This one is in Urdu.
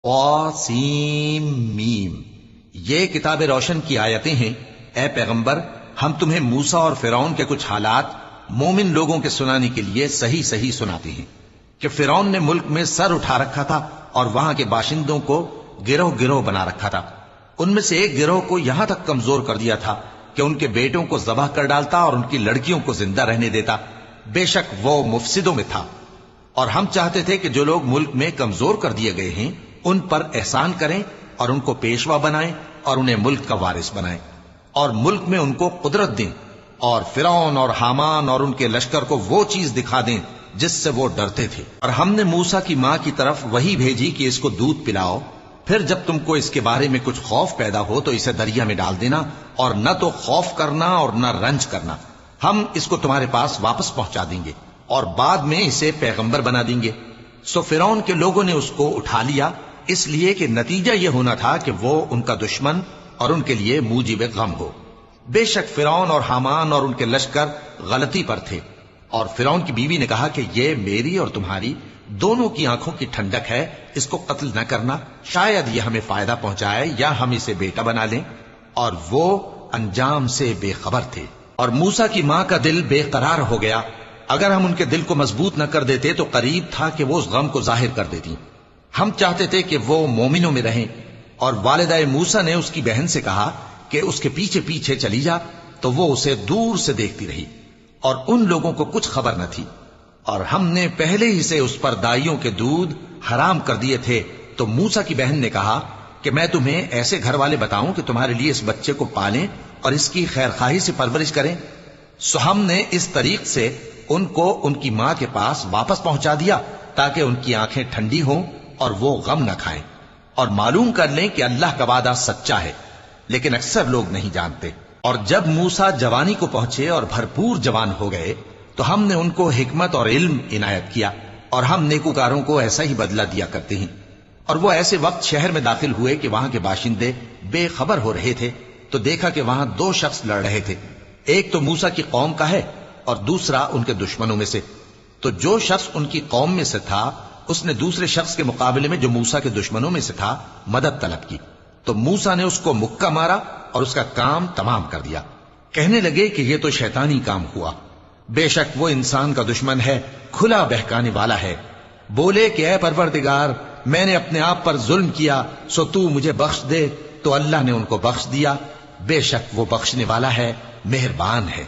قاسم میم، یہ کتاب روشن کی آیتیں ہیں۔ اے پیغمبر، ہم تمہیں موسیٰ اور فرعون کے کچھ حالات مومن لوگوں کے سنانے کے لیے صحیح صحیح سناتے ہیں کہ فرعون نے ملک میں سر اٹھا رکھا تھا اور وہاں کے باشندوں کو گروہ گروہ بنا رکھا تھا۔ ان میں سے ایک گروہ کو یہاں تک کمزور کر دیا تھا کہ ان کے بیٹوں کو ذبح کر ڈالتا اور ان کی لڑکیوں کو زندہ رہنے دیتا۔ بے شک وہ مفسدوں میں تھا، اور ہم چاہتے تھے کہ جو لوگ ملک میں کمزور کر دیے گئے ہیں ان پر احسان کریں اور ان کو پیشوا بنائیں اور انہیں ملک کا وارث بنائیں، اور ملک میں ان کو قدرت دیں، اور فرعون اور حامان اور ان کے لشکر کو وہ چیز دکھا دیں جس سے وہ ڈرتے تھے۔ اور ہم نے موسیٰ کی ماں کی طرف وہی بھیجی کہ اس کو دودھ پلاؤ، پھر جب تم کو اس کے بارے میں کچھ خوف پیدا ہو تو اسے دریا میں ڈال دینا، اور نہ تو خوف کرنا اور نہ رنج کرنا، ہم اس کو تمہارے پاس واپس پہنچا دیں گے اور بعد میں اسے پیغمبر بنا دیں گے۔ سو فرعون کے لوگوں نے اس کو اٹھا لیا، اس لیے کہ نتیجہ یہ ہونا تھا کہ وہ ان کا دشمن اور ان کے لیے موجب غم ہو۔ بے شک فرعون اور حامان اور ان کے لشکر غلطی پر تھے، اور فرعون کی بیوی نے کہا کہ یہ میری اور تمہاری دونوں کی آنکھوں کی ٹھنڈک ہے، اس کو قتل نہ کرنا، شاید یہ ہمیں فائدہ پہنچائے یا ہم اسے بیٹا بنا لیں۔ اور وہ انجام سے بے خبر تھے۔ اور موسیٰ کی ماں کا دل بے قرار ہو گیا، اگر ہم ان کے دل کو مضبوط نہ کر دیتے تو قریب تھا کہ وہ اس غم کو ظاہر کر دیتی۔ ہم چاہتے تھے کہ وہ مومنوں میں رہیں، اور والدہ موسیٰ نے اس کی بہن سے کہا کہ اس کے پیچھے پیچھے چلی جا، تو وہ اسے دور سے دیکھتی رہی، اور ان لوگوں کو کچھ خبر نہ تھی۔ اور ہم نے پہلے ہی سے اس پر دائیوں کے دودھ حرام کر دیے تھے۔ تو موسیٰ کی بہن نے کہا کہ میں تمہیں ایسے گھر والے بتاؤں کہ تمہارے لیے اس بچے کو پالیں اور اس کی خیر خواہی سے پرورش کریں۔ سو ہم نے اس طریق سے ان کو ان کی ماں کے پاس واپس پہنچا دیا تاکہ ان کی آنکھیں ٹھنڈی ہوں اور وہ غم نہ کھائیں، اور معلوم کر لیں کہ اللہ کا وعدہ سچا ہے، لیکن اکثر لوگ نہیں جانتے۔ اور جب موسیٰ جوانی کو پہنچے اور بھرپور جوان ہو گئے تو ہم نے ان کو حکمت اور علم عنایت کیا، اور ہم نیکوکاروں کو ایسا ہی بدلہ دیا کرتے ہیں۔ اور وہ ایسے وقت شہر میں داخل ہوئے کہ وہاں کے باشندے بے خبر ہو رہے تھے، تو دیکھا کہ وہاں دو شخص لڑ رہے تھے، ایک تو موسیٰ کی قوم کا ہے اور دوسرا ان کے دشمنوں میں سے۔ تو جو شخص ان کی قوم میں سے تھا اس نے دوسرے شخص کے مقابلے میں جو موسیٰ کے دشمنوں میں سے تھا مدد طلب کی، تو موسیٰ نے اس کو مکہ مارا اور اس کا کام تمام کر دیا۔ کہنے لگے کہ یہ تو شیطانی کام ہوا، بے شک وہ انسان کا دشمن ہے، کھلا بہکانے والا ہے۔ بولے کہ اے پروردگار، میں نے اپنے آپ پر ظلم کیا، سو تو مجھے بخش دے، تو اللہ نے ان کو بخش دیا، بے شک وہ بخشنے والا ہے، مہربان ہے۔